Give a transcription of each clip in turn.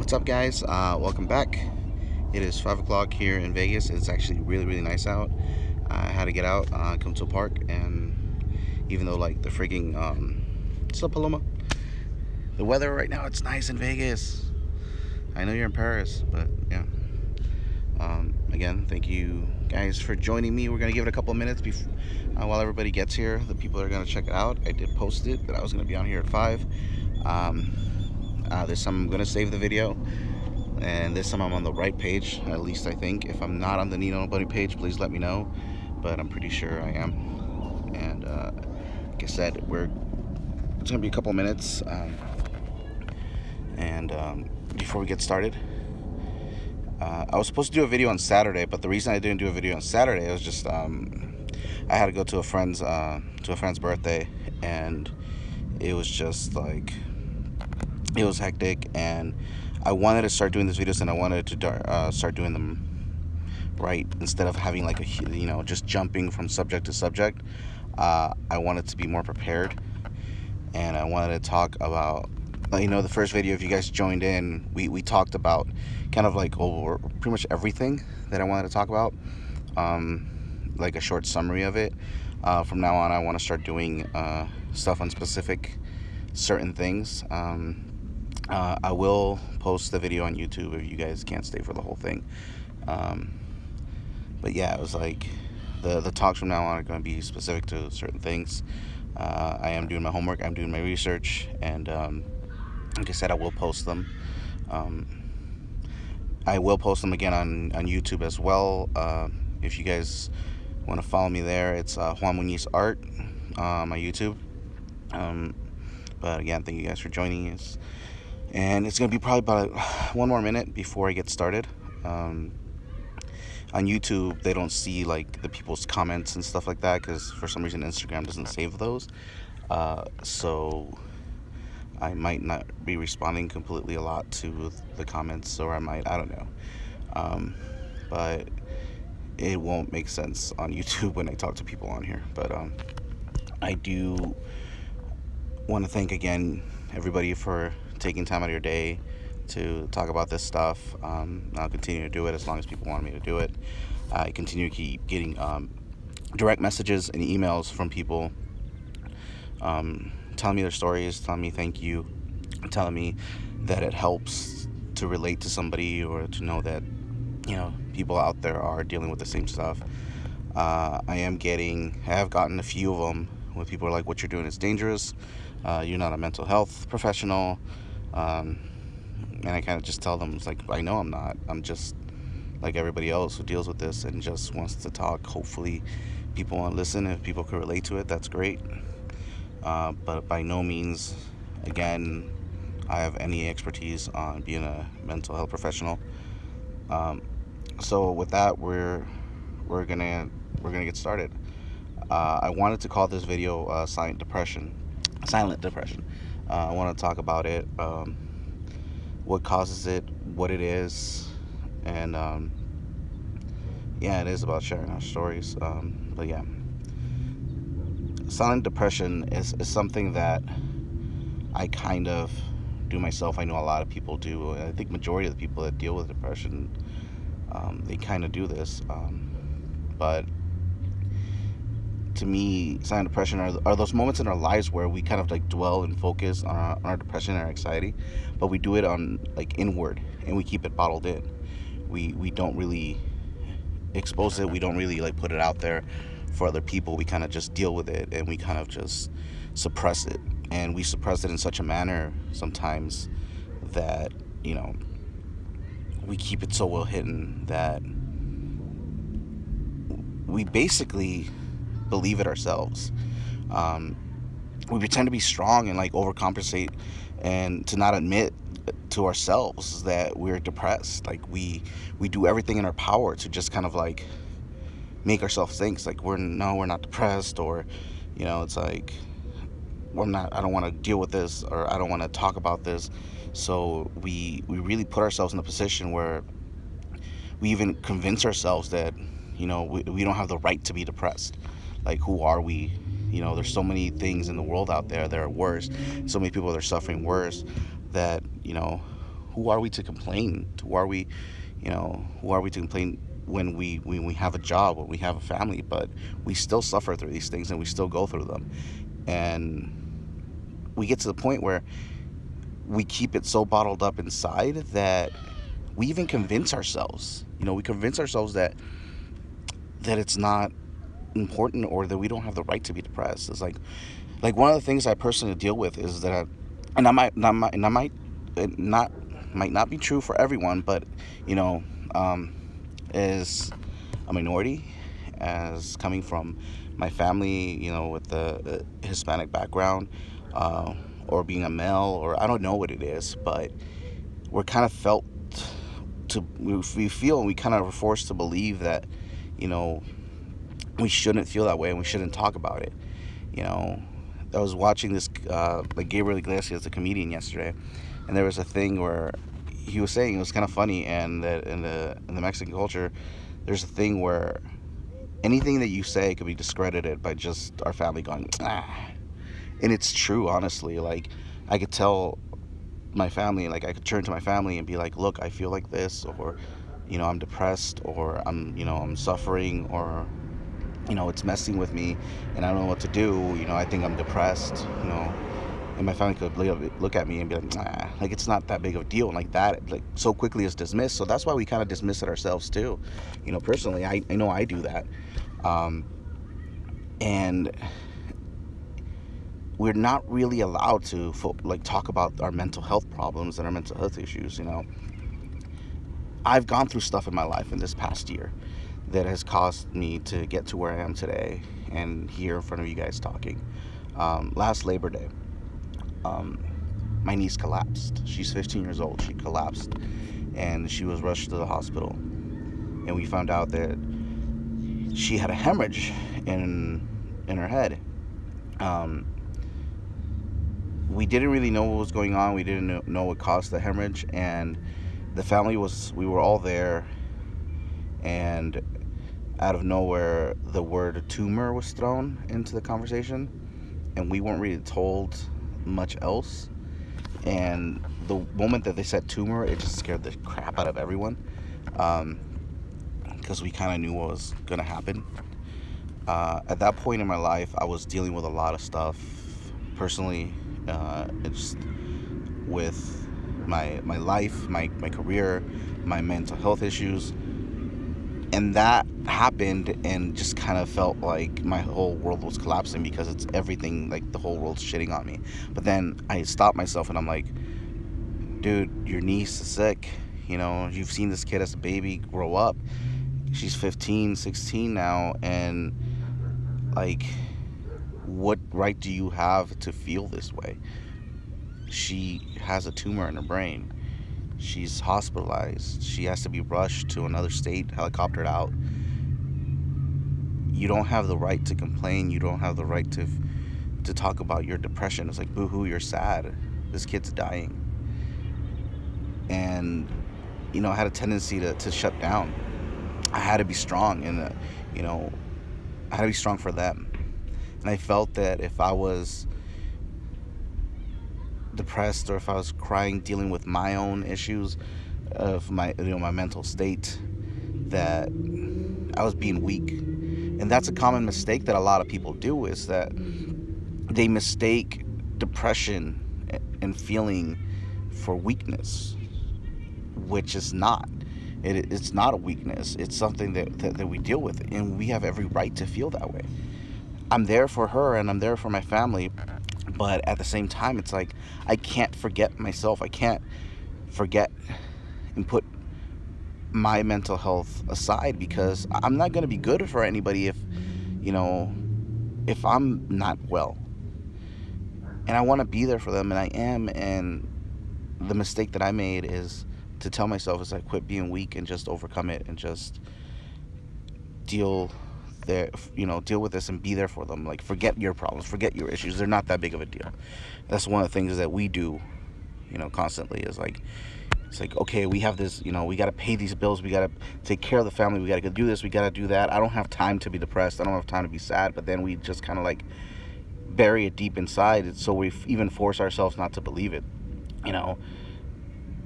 What's up, guys? Welcome back. It is 5 o'clock here in Vegas. It's actually really nice out. I had to get out, come to a park, and even though like the freaking still Paloma, the weather right now, it's nice in Vegas. I know you're in Paris, but yeah. Again, thank you guys for joining me. We're gonna give it a couple of minutes before, while everybody gets here. The people that are gonna check it out. I did post it that I was gonna be on here at 5. This time I'm gonna save the video, and this time I'm on the right page, at least I think. If I'm not on the Nino Buddy page, please let me know, but I'm pretty sure I am. And like I said, it's gonna be a couple minutes, and before we get started, I was supposed to do a video on Saturday, but the reason I didn't do a video on Saturday was just I had to go to a friend's birthday, and it was just like, it was hectic, and I wanted to start doing these videos, and I wanted to start doing them right, instead of having like just jumping from subject to subject. I wanted to be more prepared, and I wanted to talk about, the first video, if you guys joined in, we talked about kind of like over pretty much everything that I wanted to talk about, like a short summary of it. From now on, I want to start doing stuff on certain things. I will post the video on YouTube if you guys can't stay for the whole thing. But yeah, it was like the talks from now on are going to be specific to certain things. I am doing my homework, I'm doing my research, and like I said, I will post them. I will post them again on YouTube as well. If you guys want to follow me there, it's Juan Muñiz Art on my YouTube. But again, thank you guys for joining us. And it's going to be probably about one more minute before I get started. On YouTube, they don't see like the people's comments and stuff like that, because for some reason Instagram doesn't save those. So I might not be responding completely a lot to the comments, or I don't know. But it won't make sense on YouTube when I talk to people on here. But I do want to thank again everybody for taking time out of your day to talk about this stuff. I'll continue to do it as long as people want me to do it. I continue to keep getting direct messages and emails from people telling me their stories, telling me thank you, telling me that it helps to relate to somebody, or to know that people out there are dealing with the same stuff. I have gotten a few of them where people are like, what you're doing is dangerous, you're not a mental health professional, and I kind of just tell them, it's like, I know I'm not. I'm just like everybody else who deals with this and just wants to talk. Hopefully people want to listen. If people can relate to it, that's great. But by no means, again, I have any expertise on being a mental health professional. So with that, we're gonna get started. I wanted to call this video silent depression. I want to talk about it, what causes it, what it is, and yeah, it is about sharing our stories. But yeah, silent depression is something that I kind of do myself. I know a lot of people do. I think majority of the people that deal with depression, they kind of do this. But to me, silent depression are those moments in our lives where we kind of like dwell and focus on our depression and our anxiety, but we do it on like inward, and we keep it bottled in. We don't really expose it. We don't really like put it out there for other people. We kind of just deal with it, and we kind of just suppress it. And we suppress it in such a manner sometimes that, we keep it so well hidden that we basically believe it ourselves. We pretend to be strong and like overcompensate, and to not admit to ourselves that we're depressed. Like we do everything in our power to just kind of like make ourselves think it's like we're not depressed, or it's like I don't want to deal with this, or I don't want to talk about this. So we really put ourselves in a position where we even convince ourselves that we don't have the right to be depressed. Like, who are we? There's so many things in the world out there that are worse, so many people that are suffering worse, that who are we to complain? Who are we, who are we to complain when we have a job, when we have a family, but we still suffer through these things and we still go through them. And we get to the point where we keep it so bottled up inside that we even convince ourselves, we convince ourselves that it's not important, or that we don't have the right to be depressed. It's like one of the things I personally deal with is that, and I might not be true for everyone, but is a minority, as coming from my family, with the Hispanic background, or being a male, or I don't know what it is, but we're kind of felt we feel, and we kind of are forced to believe that, you know, we shouldn't feel that way and we shouldn't talk about it. I was watching this, like Gabriel Iglesias, the comedian, yesterday, and there was a thing where he was saying, it was kind of funny, and that in the Mexican culture, there's a thing where anything that you say could be discredited by just our family going, ah. And it's true, honestly. Like, I could tell my family, like I could turn to my family and be like, look, I feel like this, or I'm depressed, or I'm suffering, or it's messing with me and I don't know what to do. I think I'm depressed, and my family could look at me and be like, nah, like, it's not that big of a deal. And like that, like, so quickly is dismissed. So that's why we kind of dismiss it ourselves too. Personally, I know I do that. And we're not really allowed to talk about our mental health problems and our mental health issues. I've gone through stuff in my life in this past year that has caused me to get to where I am today and here in front of you guys talking. Last Labor Day, my niece collapsed. She's 15 years old. She collapsed and she was rushed to the hospital, and we found out that she had a hemorrhage in her head. We didn't really know what was going on. We didn't know what caused the hemorrhage, and the family we were all there, and out of nowhere the word tumor was thrown into the conversation, and we weren't really told much else. And the moment that they said tumor, it just scared the crap out of everyone, because we kind of knew what was going to happen. At that point in my life, I was dealing with a lot of stuff personally, just with my life, my career, my mental health issues. And that happened, and just kind of felt like my whole world was collapsing, because it's everything, like the whole world's shitting on me. But then I stopped myself and I'm like, dude, your niece is sick. You've seen this kid as a baby grow up. She's 15, 16 now, and like, what right do you have to feel this way? She has a tumor in her brain. She's hospitalized. She has to be rushed to another state, helicoptered out. You don't have the right to complain. You don't have the right to talk about your depression. It's like, boo-hoo, you're sad. This kid's dying. And, I had a tendency to shut down. I had to be strong, and, I had to be strong for them. And I felt that if I was depressed, or if I was crying, dealing with my own issues of my mental state, that I was being weak. And that's a common mistake that a lot of people do, is that they mistake depression and feeling for weakness, which is not. It's not a weakness. It's something that we deal with, and we have every right to feel that way. I'm there for her and I'm there for my family, but at the same time, it's like, I can't forget myself. I can't forget and put my mental health aside, because I'm not going to be good for anybody if I'm not well. And I want to be there for them, and I am. And the mistake that I made is to tell myself, is like, quit being weak and just overcome it, and just deal with this and be there for them. Like, forget your problems, forget your issues. They're not that big of a deal. That's one of the things that we do, constantly, is like, it's like, okay, we have this, we got to pay these bills, we got to take care of the family, we got to go do this, we got to do that. I don't have time to be depressed, I don't have time to be sad. But then we just kind of like bury it deep inside, so we even force ourselves not to believe it.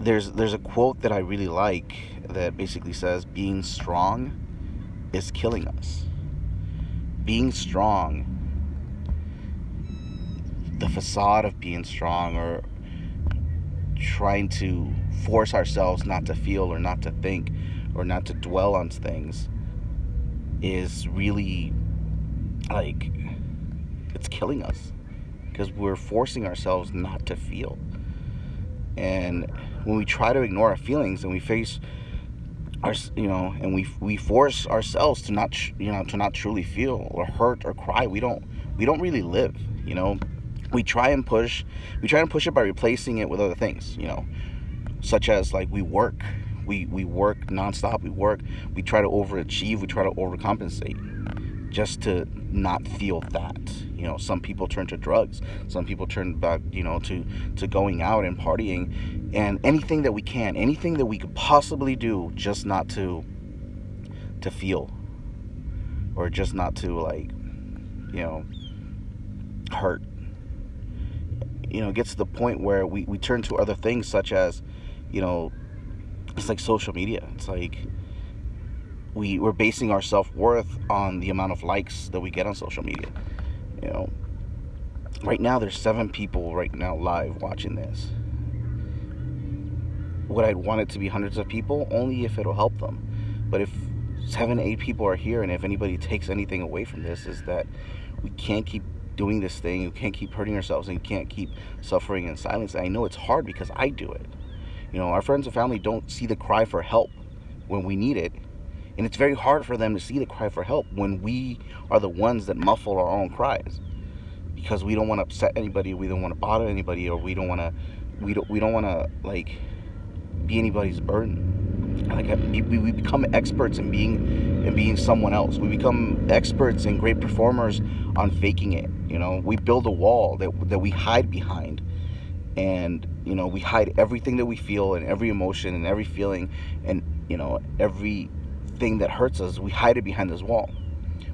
there's a quote that I really like that basically says being strong is killing us. Being strong, the facade of being strong, or trying to force ourselves not to feel or not to think or not to dwell on things, is really like, it's killing us, because we're forcing ourselves not to feel. And when we try to ignore our feelings and we face our, and we force ourselves to not to not truly feel or hurt or cry, we don't really live. We try and push it by replacing it with other things, such as like we work nonstop. We try to overachieve, we try to overcompensate just to not feel that. Some people turn to drugs, some people turn back, to going out and partying, and anything that we could possibly do just not to feel, or just not to, like, hurt. It gets to the point where we turn to other things, such as, it's like social media. It's like we're basing our self-worth on the amount of likes that we get on social media. Right now there's 7 people right now live watching this. Would I want it to be hundreds of people? Only if it'll help them. But if 7-8 people are here, and if anybody takes anything away from this, is that we can't keep doing this thing. We can't keep hurting ourselves, and can't keep suffering in silence. And I know it's hard because I do it. Our friends and family don't see the cry for help when we need it. And it's very hard for them to see the cry for help when we are the ones that muffle our own cries, because we don't want to upset anybody, we don't want to bother anybody, or we don't want to like be anybody's burden. Like, we become experts in being someone else. We become experts and great performers on faking it. We build a wall that we hide behind, and we hide everything that we feel, and every emotion and every feeling, and everything that hurts us. We hide it behind this wall.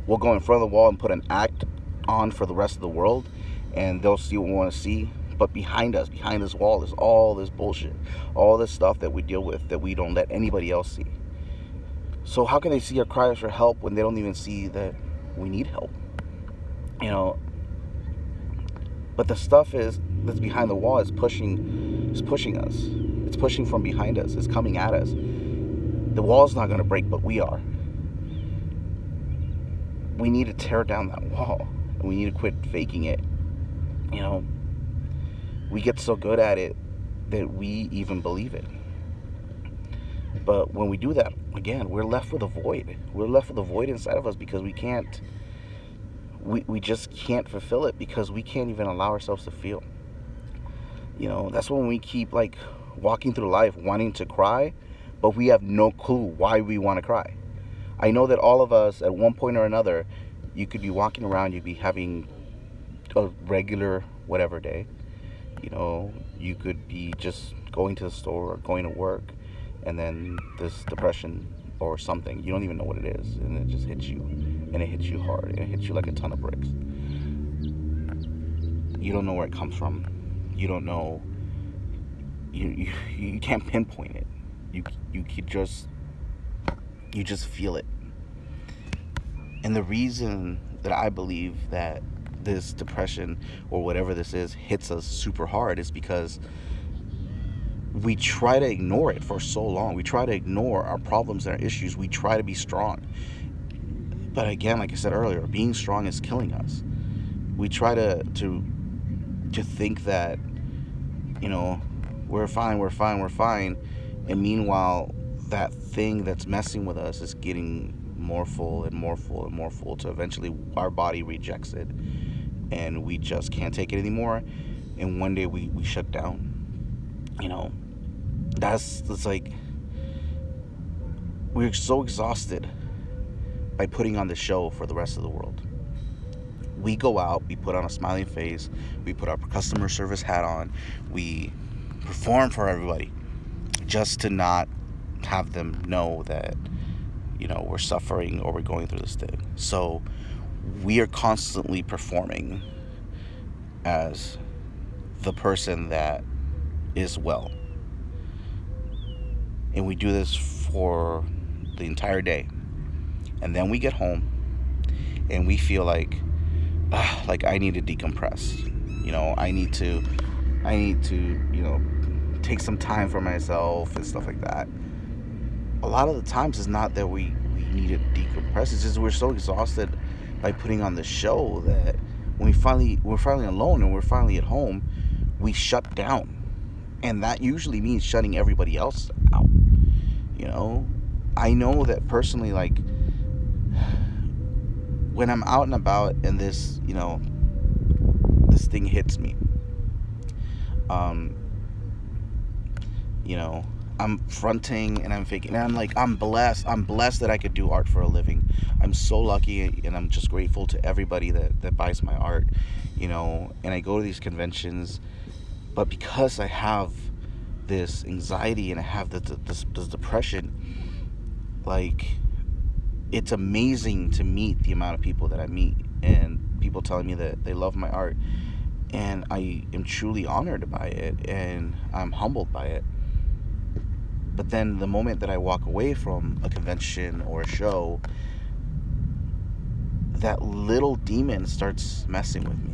We'll go in front of the wall and put an act on for the rest of the world, and they'll see what we want to see. But behind this wall, is all this bullshit, all this stuff that we deal with that we don't let anybody else see. So how can they see our cries for help when they don't even see that we need help? But the stuff that's behind the wall is pushing us. It's pushing from behind us. It's coming at us. The wall's not going to break, but we are. We need to tear down that wall, and we need to quit faking it. We get so good at it that we even believe it. But when we do that, again, we're left with a void. We're left with a void inside of us, because we just can't fulfill it, because we can't even allow ourselves to feel. That's when we keep, like, walking through life wanting to cry, but we have no clue why we want to cry. I know that all of us, at one point or another, you could be walking around, you'd be having a regular whatever day. You could be just going to the store or going to work, and then this depression or something, you don't even know what it is, and it just hits you, and it hits you hard, and it hits you like a ton of bricks. You don't know where it comes from. You don't know. You can't pinpoint it. You just feel it. And the reason that I believe that this depression, or whatever this is, hits us super hard, is because we try to ignore it for so long. We try to ignore our problems and our issues. We try to be strong. But again, like I said earlier, being strong is killing us. We try to think that, we're fine. And meanwhile, that thing that's messing with us is getting more full and more full and more full, to eventually our body rejects it, and we just can't take it anymore, and one day we shut down. It's like, we're so exhausted by putting on the show for the rest of the world. We go out, we put on a smiling face, we put our customer service hat on, we perform for everybody, just to not have them know that, we're suffering or we're going through this thing. So we are constantly performing as the person that is well. And we do this for the entire day. And then we get home and we feel like I need to decompress. I need to take some time for myself and stuff like that. A lot of the times it's not that we need to decompress. It's just we're so exhausted by putting on the show that when we're finally alone and we're finally at home, we shut down. And that usually means shutting everybody else out. You know? I know that personally, like when I'm out and about and this thing hits me, um, you know, I'm fronting and I'm faking. And I'm like, I'm blessed. I'm blessed that I could do art for a living. I'm so lucky and I'm just grateful to everybody that buys my art, and I go to these conventions. But because I have this anxiety and I have this depression, like, it's amazing to meet the amount of people that I meet and people telling me that they love my art. And I am truly honored by it and I'm humbled by it. But then the moment that I walk away from a convention or a show, that little demon starts messing with me.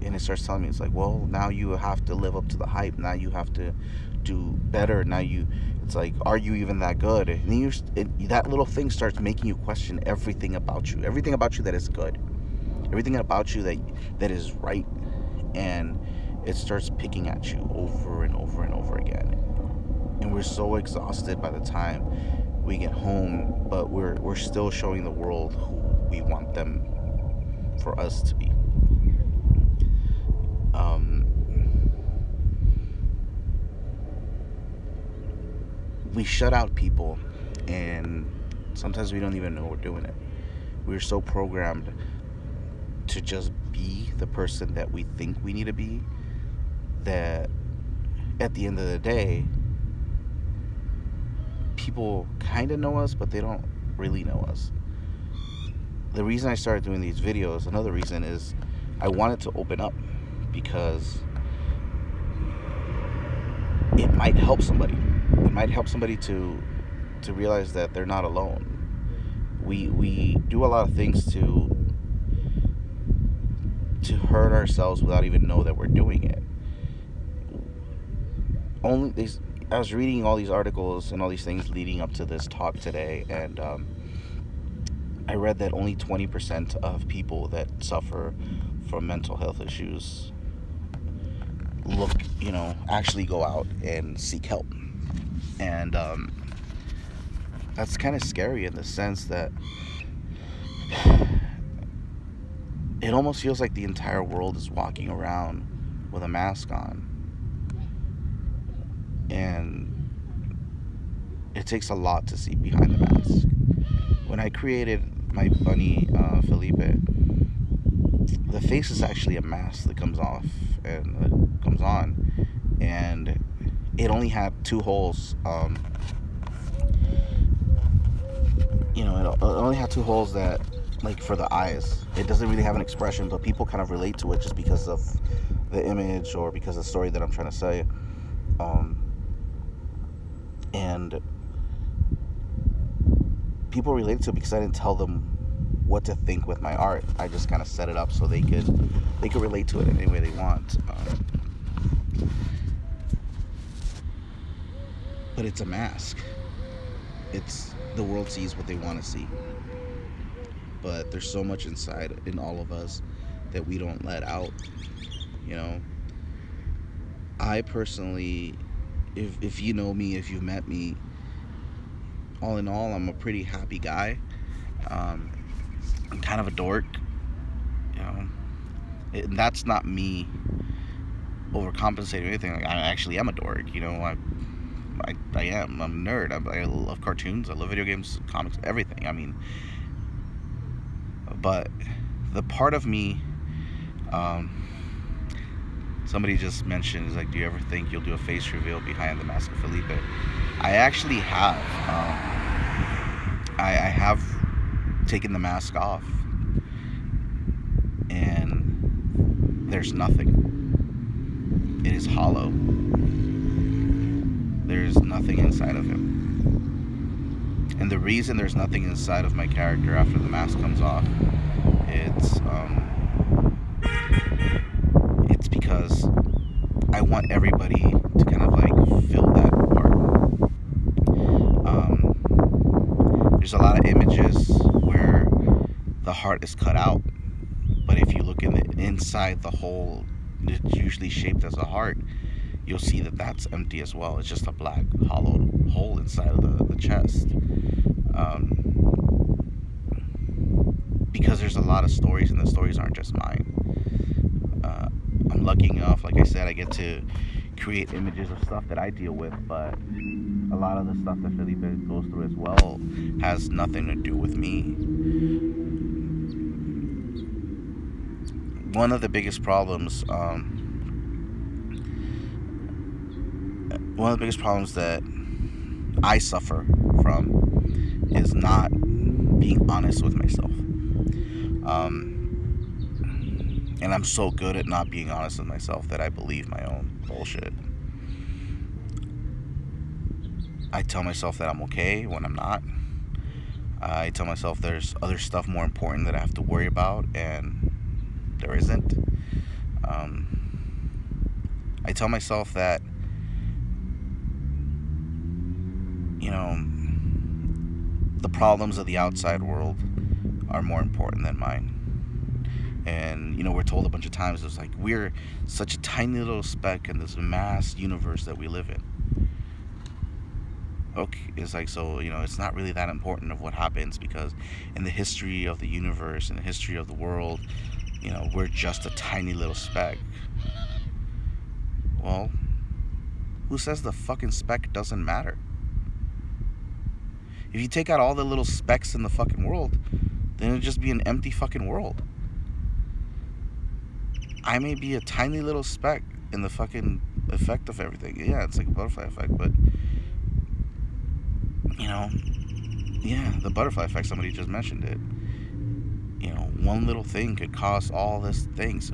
And it starts telling me, it's like, well, now you have to live up to the hype. Now you have to do better. It's like, are you even that good? And then that little thing starts making you question everything about you that is good, everything about you that is right. And it starts picking at you over and over and over again. And we're so exhausted by the time we get home, but we're still showing the world who we want them for us to be. We shut out people, and sometimes we don't even know we're doing it. We're so programmed to just be the person that we think we need to be, that at the end of the day, people kind of know us, but they don't really know us. The reason I started doing these videos, another reason, is I wanted to open up because it might help somebody. It might help somebody to realize that they're not alone. We do a lot of things to hurt ourselves without even know that we're doing it. I was reading all these articles and all these things leading up to this talk today, and I read that only 20% of people that suffer from mental health issues actually go out and seek help. And that's kind of scary in the sense that it almost feels like the entire world is walking around with a mask on. And it takes a lot to see behind the mask. When I created my bunny, Felipe, the face is actually a mask that comes off and comes on. And it only had 2 holes. It only had 2 holes that, like, for the eyes. It doesn't really have an expression, but people kind of relate to it just because of the image or because of the story that I'm trying to say. And people relate to it because I didn't tell them what to think with my art. I just kind of set it up so they could relate to it in any way they want. But it's a mask. It's the world sees what they want to see. But there's so much inside in all of us that we don't let out. I personally, if you know me, if you've met me, all in all, I'm a pretty happy guy. I'm kind of a dork, and that's not me overcompensating or anything. Like, I actually am a dork. I am. I'm a nerd. I love cartoons. I love video games, comics, everything. But the part of me, somebody just mentioned, is like, do you ever think you'll do a face reveal behind the mask of Felipe? I actually have. I have taken the mask off, and there's nothing. It is hollow. There's nothing inside of him. And the reason there's nothing inside of my character after the mask comes off, it's it's because I want everybody to kind of like feel that part. There's a lot of images where the heart is cut out, but if you look in the inside the hole, it's usually shaped as a heart. You'll see that that's empty as well. It's just a black hollow hole inside of the chest. Um, because there's a lot of stories, and the stories aren't just mine. I'm lucky enough, like I said, I get to create images of stuff that I deal with, but a lot of the stuff that Philly goes through as well has nothing to do with me. One of the biggest problems, one of the biggest problems that I suffer from is not being honest with myself. And I'm so good at not being honest with myself that I believe my own bullshit. I tell myself that I'm okay when I'm not. I tell myself there's other stuff more important that I have to worry about, and there isn't. I tell myself that, you know, the problems of the outside world are more important than mine. And, you know, we're told a bunch of times, it's like we're such a tiny little speck in this vast universe that we live in. Okay, it's like, so, you know, it's not really that important of what happens, because in the history of the universe, in the history of the world, you know, we're just a tiny little speck. Well, who says the fucking speck doesn't matter? If you take out all the little specks in the fucking world, then it'd just be an empty fucking world. I may be a tiny little speck in the fucking effect of everything. Yeah, it's like a butterfly effect, but, you know, yeah, the butterfly effect, somebody just mentioned it. You know, one little thing could cause all these things.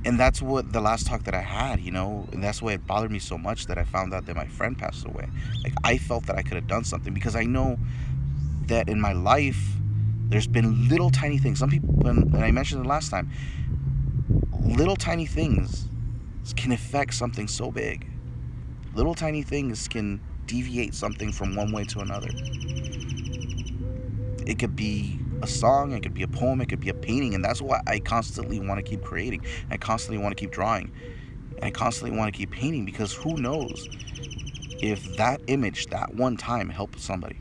And that's what the last talk that I had, you know, and that's why it bothered me so much that I found out that my friend passed away. Like, I felt that I could have done something, because I know that in my life there's been little tiny things. Some people, and I mentioned it last time, little tiny things can affect something so big. Little tiny things can deviate something from one way to another. It could be a song, it could be a poem, it could be a painting, and that's why I constantly want to keep creating. I constantly want to keep drawing. And I constantly want to keep painting, because who knows if that image, that one time, helped somebody.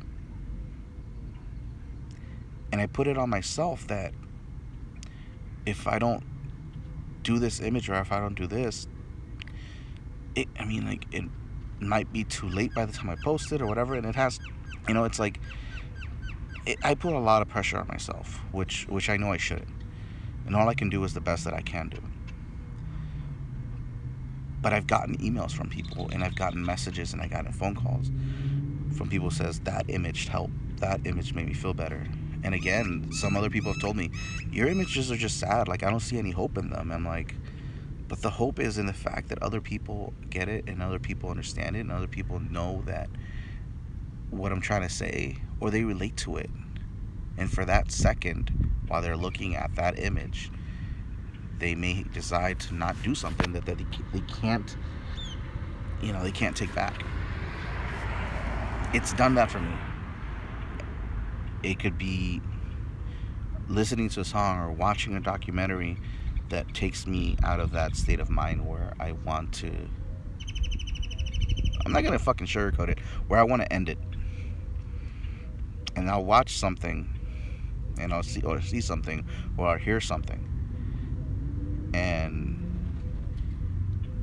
And I put it on myself that if I don't do this image, or if I don't do this, it might be too late by the time I post it or whatever. And it has, you know, it's like, I put a lot of pressure on myself, which I know I shouldn't. And all I can do is the best that I can do. But I've gotten emails from people, and I've gotten messages, and I've gotten phone calls from people who says, that image helped, that image made me feel better. And again, some other people have told me, your images are just sad, like I don't see any hope in them. I'm like, but the hope is in the fact that other people get it, and other people understand it, and other people know that what I'm trying to say, or they relate to it. And for that second, while they're looking at that image, they may decide to not do something that they can't, you know, they can't take back. It's done that for me. It could be listening to a song or watching a documentary that takes me out of that state of mind where I want to, I'm not gonna fucking sugarcoat it, where I want to end it. And I'll watch something, and I'll see something, or I'll hear something, and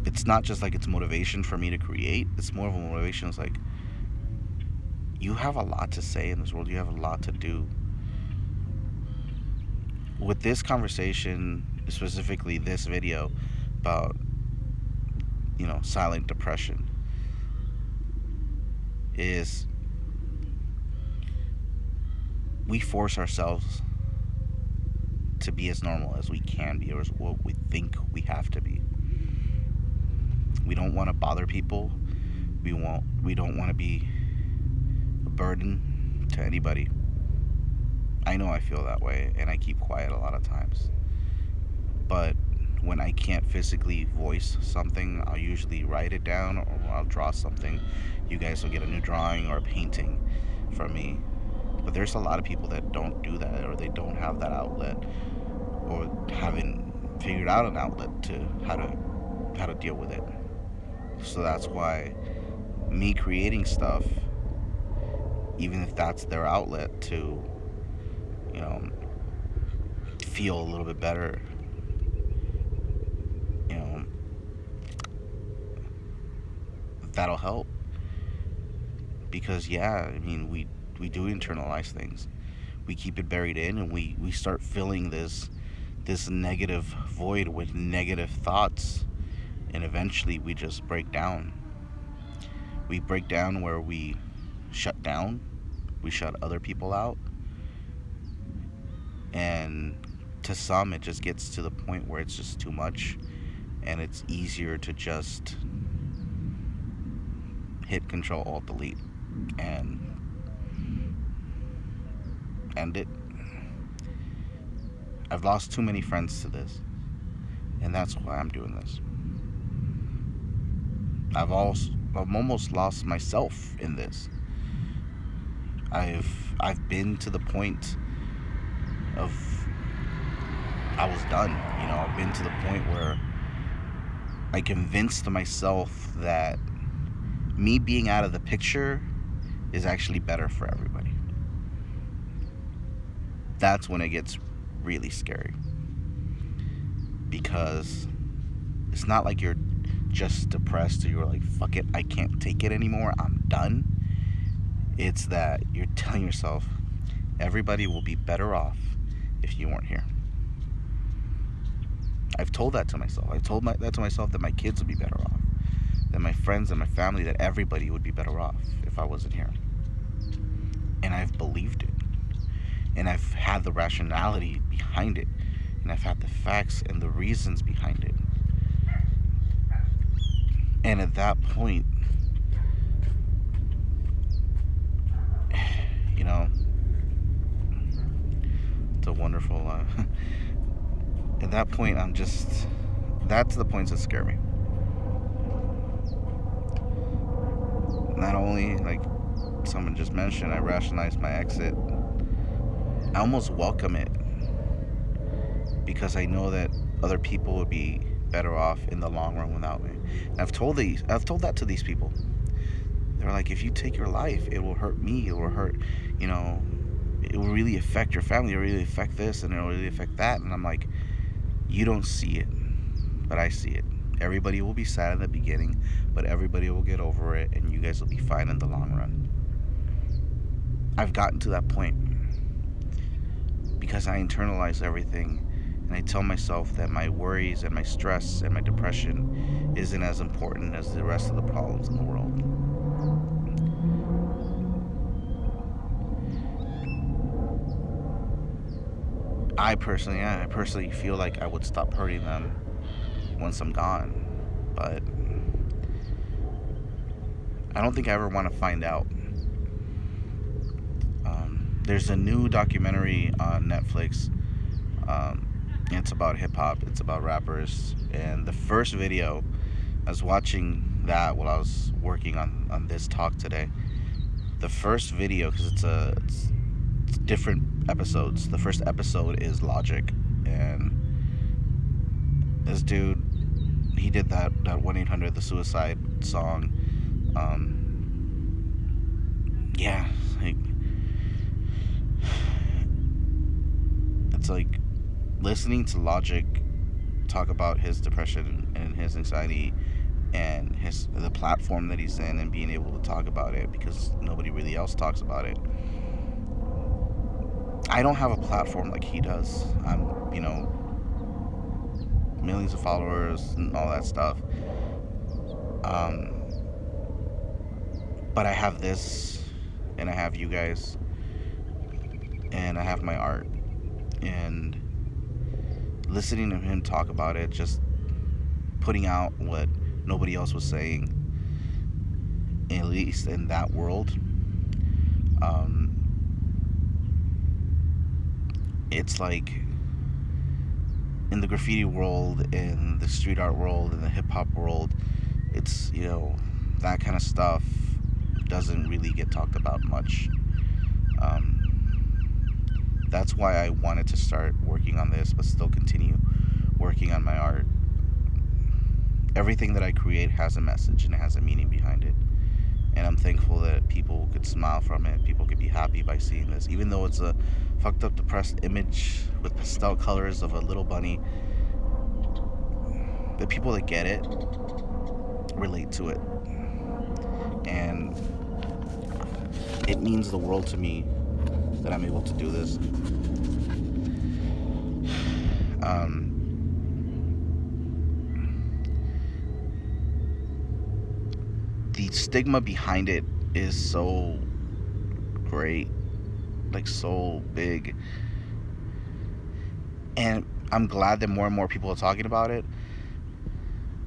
it's not just like it's motivation for me to create. It's more of a motivation. It's like, you have a lot to say in this world. You have a lot to do. With this conversation, specifically this video about, you know, silent depression, is we force ourselves to be as normal as we can be, or as what we think we have to be. We don't want to bother people. We don't want to be burden to anybody. I know I feel that way, and I keep quiet a lot of times. But when I can't physically voice something, I'll usually write it down or I'll draw something. You guys will get a new drawing or a painting from me. But there's a lot of people that don't do that, or they don't have that outlet, or haven't figured out an outlet to how to deal with it. So that's why me creating stuff, even if that's their outlet to, you know, feel a little bit better, you know, that'll help. Because yeah, I mean, we do internalize things. We keep it buried in, and we start filling this negative void with negative thoughts, and eventually we just break down. We break down where we shut down, we shut other people out, and to some it just gets to the point where it's just too much, and it's easier to just hit Control Alt Delete and end it. I've lost too many friends to this, and that's why I'm doing this. I've almost lost myself in this. I've been to the point of I was done. You know, I've been to the point where I convinced myself that me being out of the picture is actually better for everybody. That's when it gets really scary, because it's not like you're just depressed or you're like, fuck it, I can't take it anymore, I'm done. It's that you're telling yourself everybody will be better off if you weren't here. I've told that to myself. I've told that to myself, that my kids would be better off, that my friends and my family, that everybody would be better off if I wasn't here. And I've believed it. And I've had the rationality behind it. And I've had the facts and the reasons behind it. And at that point, you know, it's a wonderful, at that point, that's the points that scare me. Not only, like someone just mentioned, I rationalized my exit, I almost welcome it, because I know that other people would be better off in the long run without me. And I've told that to these people. They're like, if you take your life, it will hurt me, it will hurt, you know, it will really affect your family, it will really affect this, and it will really affect that. And I'm like, you don't see it, but I see it. Everybody will be sad in the beginning, but everybody will get over it, and you guys will be fine in the long run. I've gotten to that point because I internalize everything, and I tell myself that my worries and my stress and my depression isn't as important as the rest of the problems in the world. I personally feel like I would stop hurting them once I'm gone, but I don't think I ever want to find out. There's a new documentary on Netflix. It's about hip hop. It's about rappers. And the first video, I was watching that while I was working on this talk today. The first video, because it's different episodes. The first episode is Logic, and this dude, he did that 1-800 the suicide song. Yeah, like, it's like listening to Logic talk about his depression and his anxiety and the platform that he's in, and being able to talk about it because nobody really else talks about it. I don't have a platform like he does. I'm, millions of followers and all that stuff. But I have this, and I have you guys, and I have my art, and listening to him talk about it, just putting out what nobody else was saying, at least in that world, It's like in the graffiti world, in the street art world, in the hip hop world, it's, that kind of stuff doesn't really get talked about much. Um, that's why I wanted to start working on this, but still continue working on my art. Everything that I create has a message and it has a meaning behind it. And I'm thankful that people could smile from it. People could be happy by seeing this. Even though it's a fucked up, depressed image with pastel colors of a little bunny, the people that get it relate to it. And it means the world to me that I'm able to do this. The stigma behind it is so great, like so big. And I'm glad that more and more people are talking about it.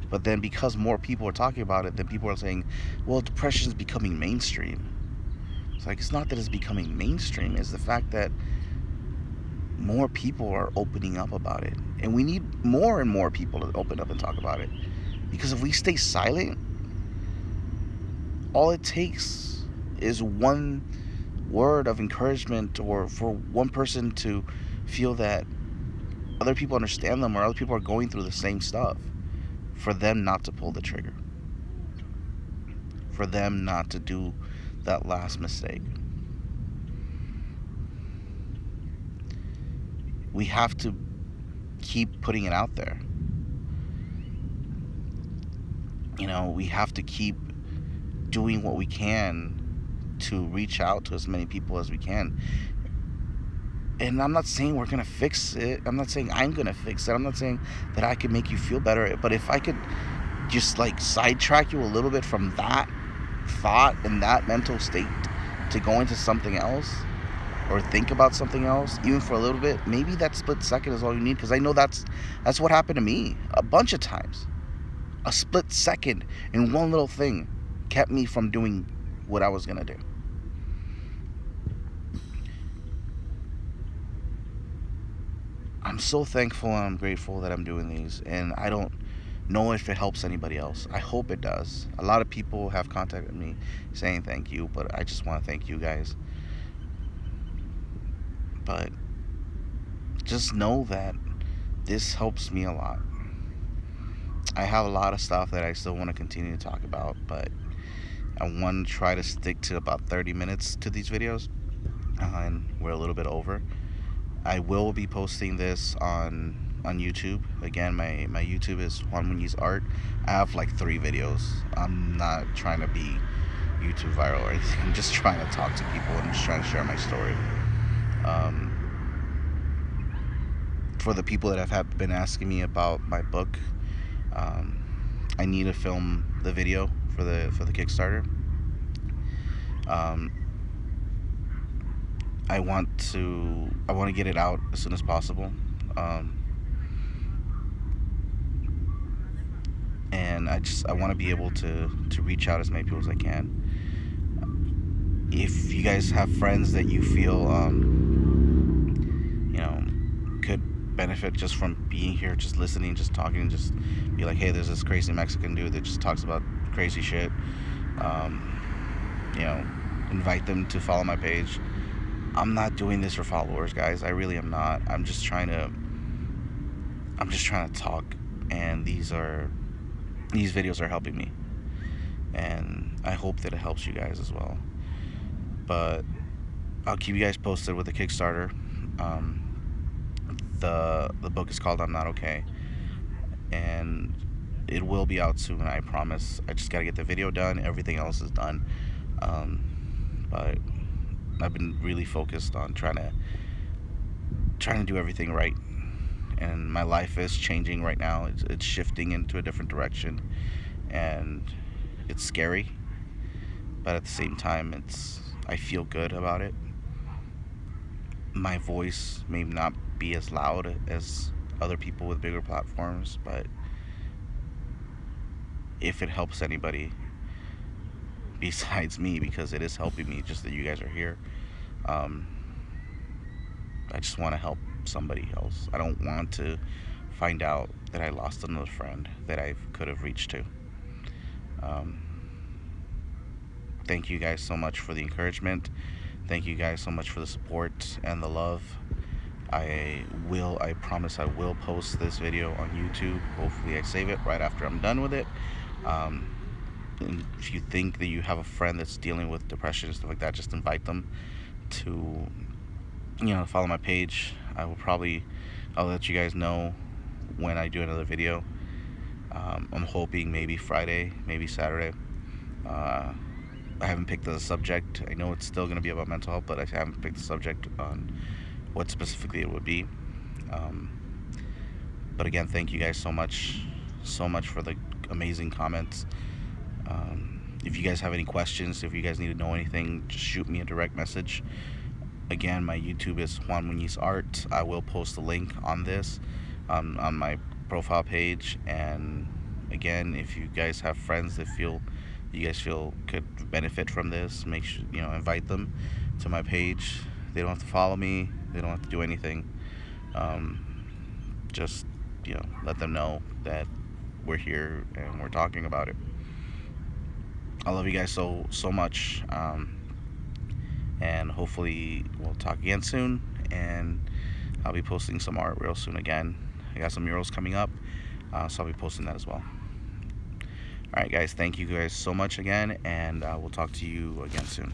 But then because more people are talking about it, then people are saying, well, depression is becoming mainstream. It's like, it's not that it's becoming mainstream, it's the fact that more people are opening up about it. And we need more and more people to open up and talk about it. Because if we stay silent, all it takes is one word of encouragement, or for one person to feel that other people understand them, or other people are going through the same stuff, for them not to pull the trigger, for them not to do that last mistake. We have to keep putting it out there. We have to keep doing what we can to reach out to as many people as we can. And I'm not saying we're going to fix it. I'm not saying I'm going to fix it. I'm not saying that I can make you feel better. But if I could just like sidetrack you a little bit from that thought and that mental state to go into something else, or think about something else, even for a little bit, maybe that split second is all you need. Because I know that's what happened to me a bunch of times. A split second in one little thing kept me from doing what I was going to do. I'm so thankful and I'm grateful that I'm doing these, and I don't know if it helps anybody else. I hope it does. A lot of people have contacted me saying thank you, but I just want to thank you guys. But just know that this helps me a lot. I have a lot of stuff that I still want to continue to talk about, but I want to try to stick to about 30 minutes to these videos, and we're a little bit over. I will be posting this on YouTube. Again, my YouTube is Juan Muñiz Art. I have like 3 videos. I'm not trying to be YouTube viral or anything. I'm just trying to talk to people and just trying to share my story. For the people that have been asking me about my book, I need to film the video for the Kickstarter. I want to get it out as soon as possible. And I want to be able to reach out as many people as I can. If you guys have friends that you feel could benefit just from being here, just listening, just talking, just be like, hey, there's this crazy Mexican dude that just talks about crazy shit, invite them to follow my page. I'm not doing this for followers, guys. I really am not. I'm just trying to talk, and these videos are helping me, and I hope that it helps you guys as well. But I'll keep you guys posted with the Kickstarter. The book is called I'm Not Okay, and it will be out soon, I promise. I just gotta get the video done. Everything else is done. But I've been really focused on trying to do everything right, and my life is changing right now. It's shifting into a different direction, and it's scary, but at the same time, I feel good about it. My voice may not be as loud as other people with bigger platforms, but if it helps anybody, besides me, because it is helping me just that you guys are here. Um, I just want to help somebody else. I don't want to find out that I lost another friend that I could have reached to. Um, thank you guys so much for the encouragement. Thank you guys so much for the support and the love. I promise I will post this video on YouTube. Hopefully I save it right after I'm done with it. Um, and if you think that you have a friend that's dealing with depression and stuff like that, just invite them to, follow my page. I'll let you guys know when I do another video. I'm hoping maybe Friday, maybe Saturday. I haven't picked the subject. I know it's still going to be about mental health, but I haven't picked the subject on what specifically it would be. But again, thank you guys so much for the amazing comments. If you guys have any questions, if you guys need to know anything, just shoot me a direct message. Again, my YouTube is Juan Muñiz Art. I will post the link on this on my profile page. And again, if you guys have friends that you guys feel could benefit from this, make sure invite them to my page. They don't have to follow me. They don't have to do anything. Just let them know that we're here and we're talking about it. I love you guys so much. And hopefully we'll talk again soon, and I'll be posting some art real soon again. I got some murals coming up, so I'll be posting that as well. Alright guys, thank you guys so much again, and we'll talk to you again soon.